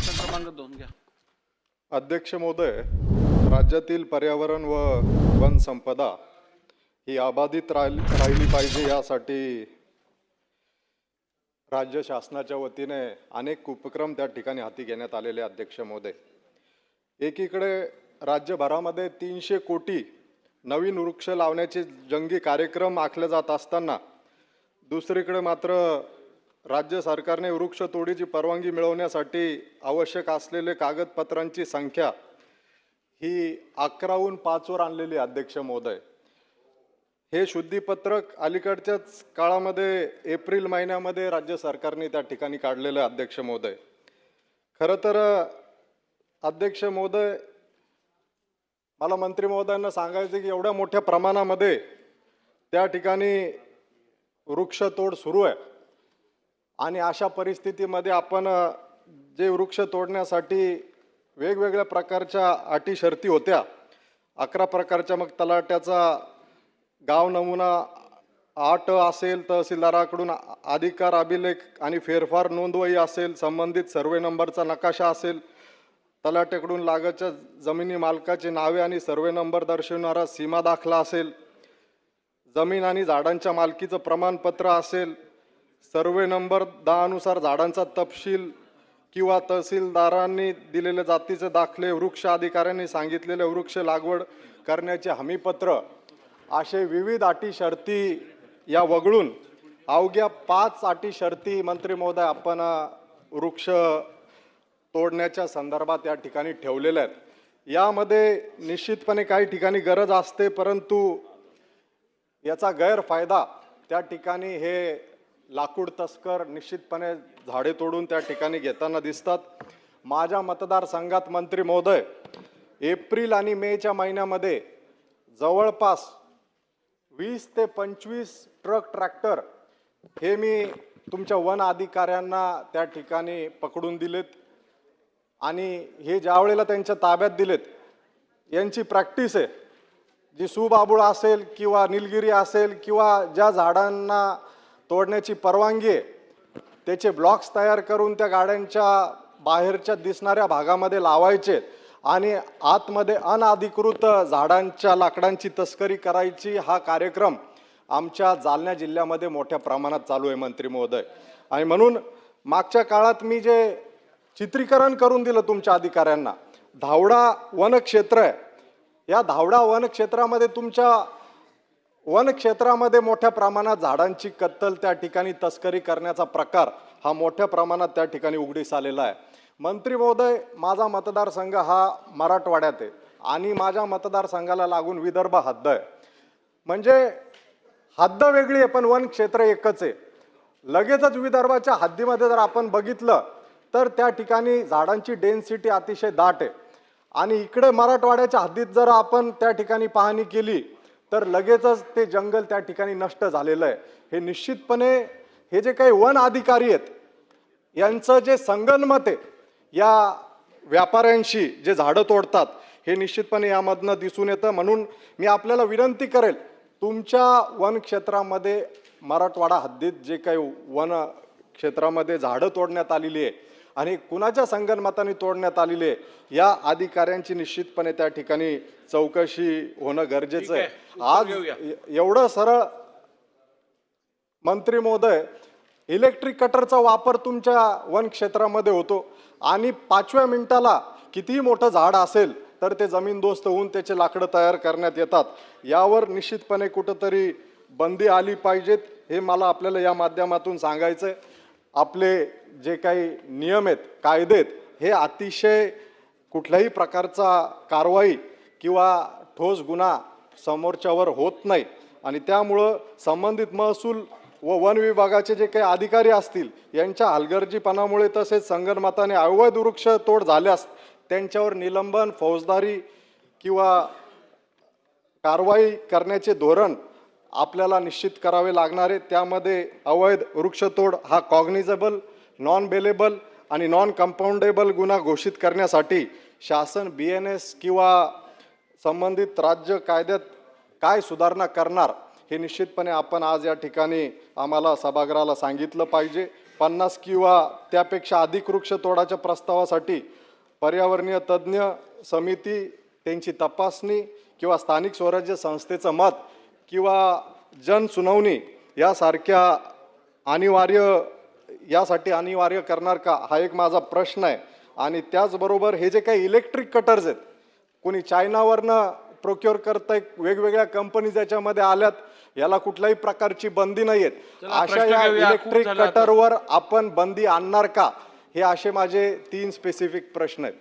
प्रश्न क्रमांक 2 घ्या. अध्यक्ष महोदय, राज्यातील पर्यावरण व वन संपदा ही अबाधित राहिली पाहिजे यासाठी राज्य शासनाच्या वतीने अनेक उपक्रम त्या ठिकाणी हाती घेण्यात आलेले. अध्यक्ष महोदय, एकीकडे राज्यभरामध्ये 300 कोटी नवीन वृक्ष लावण्याचे जंगी कार्यक्रम आखले जात असताना दुसरीकडे मात्र राज्य सरकारने वृक्षतोडीची परवानगी मिळवण्यासाठी आवश्यक असलेले कागदपत्रांची संख्या ही 11हून 5वर आणलेली. अध्यक्ष महोदय, हे शुद्धीपत्रक अलीकडच्याच काळामध्ये एप्रिल महिन्यामध्ये राज्य सरकारने त्या ठिकाणी काढलेलं. अध्यक्ष महोदय, खरं तर अध्यक्ष महोदय, मला मंत्री महोदयांना सांगायचं की एवढ्या मोठ्या प्रमाणामध्ये त्या ठिकाणी वृक्षतोड सुरू आहे आणि अशा परिस्थितीमध्ये आपण जे वृक्ष तोडण्यासाठी वेगवेगळ्या प्रकारच्या अटी शर्ती होत्या, 11 प्रकारच्या, मग तलाट्याचा गाव नमुना 8 असेल, तहसीलदाराकडून अधिकार अभिलेख आणि फेरफार नोंदवही असेल, संबंधित सर्वे नंबरचा नकाशा असेल, तलाट्याकडून लागतच्या जमिनी मालकाची नावे आणि सर्वे नंबर दर्शवणारा सीमा दाखला असेल, जमीन आणि झाडांच्या मालकीचं प्रमाणपत्र असेल, सर्वे नंबर 10 नुसार झाडांचा तपशील किंवा तहसीलदारांनी दिलेले जातीचे दाखले, वृक्ष अधिकाऱ्यांनी सांगितलेले वृक्ष लागवड करण्याचे हमीपत्र, असे विविध अटी शर्ती या वगळून अवघ्या 5 अटी शर्ती मंत्री महोदय आपण वृक्ष तोडण्याच्या संदर्भात या ठिकाणी ठेवलेल्या आहेत. यामध्ये निश्चितपणे काही ठिकाणी गरज असते, परंतु याचा गैरफायदा त्या ठिकाणी हे लाकूड तस्कर निश्चितपणे झाडे तोडून त्या ठिकाणी घेताना दिसतात. माझ्या मतदारसंघात मंत्री महोदय एप्रिल आणि मेच्या महिन्यामध्ये जवळपास 20 ते 25 ट्रक ट्रॅक्टर हे मी तुमच्या वन अधिकाऱ्यांना त्या ठिकाणी पकडून दिलेत आणि हे ज्या वेळेला त्यांच्या ताब्यात दिलेत, यांची प्रॅक्टिस आहे, जी सुबाबुळ असेल किंवा निलगिरी असेल किंवा ज्या झाडांना तोडण्याची परवानगी आहे त्याचे ब्लॉक्स तयार करून त्या गाड्यांच्या बाहेरच्या दिसणाऱ्या भागामध्ये लावायचे आणि आतमध्ये अनधिकृत झाडांच्या लाकडांची तस्करी करायची. हा कार्यक्रम आमच्या जालना जिल्ह्यामध्ये मोठ्या प्रमाणात चालू आहे मंत्री महोदय. आणि म्हणून मागच्या काळात मी जे चित्रीकरण करून दिलं तुमच्या अधिकाऱ्यांना, धावडा वनक्षेत्र आहे, या धावडा वनक्षेत्रामध्ये तुमच्या वनक्षेत्रामध्ये मोठ्या प्रमाणात झाडांची कत्तल, त्या ठिकाणी तस्करी करण्याचा प्रकार हा मोठ्या प्रमाणात त्या ठिकाणी उघडीस आलेला आहे. मंत्री महोदय, माझा मतदारसंघ हा मराठवाड्यात आहे आणि माझ्या मतदारसंघाला लागून विदर्भ हद्द आहे. म्हणजे हद्द वेगळी आहे पण वन क्षेत्र एकच आहे. लगेचच विदर्भाच्या हद्दीमध्ये जर आपण बघितलं तर त्या ठिकाणी झाडांची डेन्सिटी अतिशय दाट आहे आणि इकडे मराठवाड्याच्या हद्दीत जर आपण त्या ठिकाणी पाहणी केली तर लगेचच ते जंगल त्या ठिकाणी नष्ट झालेलं आहे. हे निश्चितपणे हे जे काही वन अधिकारी आहेत यांचं जे संगनमत आहे या व्यापाऱ्यांशी जे झाडं तोडतात, हे निश्चितपणे यामधनं दिसून येतं. म्हणून मी आपल्याला विनंती करेल, तुमच्या वन क्षेत्रामध्ये मराठवाडा हद्दीत जे काही वन क्षेत्रामध्ये झाडं तोडण्यात आलेली आहे आणि कुणाच्या संगनमताने तोडण्यात आलेली आहे, या अधिकाऱ्यांची निश्चितपणे त्या ठिकाणी चौकशी होणं गरजेचं आहे. आज एवढं सरळ मंत्री महोदय, इलेक्ट्रिक कटरचा वापर तुमच्या वन क्षेत्रामध्ये होतो आणि 5व्या मिनिटाला कितीही मोठं झाड असेल तर ते जमीनदोस्त होऊन त्याचे लाकडं तयार करण्यात येतात. यावर निश्चितपणे कुठंतरी बंदी आली पाहिजेत, हे मला आपल्याला या माध्यमातून सांगायचं आहे. आपले जे काही नियम आहेत, कायदे आहेत, हे अतिशय कुठल्याही प्रकारचा कारवाई किंवा ठोस गुन्हा समोरच्यावर होत नाही आणि त्यामुळं संबंधित महसूल व वन विभागाचे जे काही अधिकारी असतील यांच्या हलगर्जीपणामुळे तसेच संगनमताने अवैध वृक्ष तोड झाल्यास त्यांच्यावर निलंबन, फौजदारी किंवा कारवाई करण्याचे धोरण आपल्याला निश्चित करावे लागणार आहे. त्यामध्ये अवैध वृक्षतोड हा कॉग्निजेबल, नॉन बेलेबल आणि नॉन कंपाऊंडेबल गुन्हा घोषित करण्यासाठी शासन BNS किंवा संबंधित राज्य कायद्यात काय सुधारणा करणार हे निश्चितपणे आपण आज या ठिकाणी आम्हाला सभागृहाला सांगितलं पाहिजे. 50 किंवा त्यापेक्षा अधिक वृक्ष तोडाच्या प्रस्तावासाठी पर्यावरणीय तज्ज्ञ समिती त्यांची तपासणी किंवा स्थानिक स्वराज्य संस्थेचं मत किंवा जनसुनावणी यासाठी अनिवार्य करणार का, हा एक माझा प्रश्न आहे. आणि त्याचबरोबर हे जे काही इलेक्ट्रिक कटर्स आहेत, कोणी चायनावरनं प्रोक्युअर करताय, वेगवेगळ्या कंपनीज याच्यामध्ये आल्यात, याला कुठल्याही प्रकारची बंदी नाही आहेत. अशा या इलेक्ट्रिक कटरवर आपण बंदी आणणार का, हे असे माझे 3 स्पेसिफिक प्रश्न आहेत.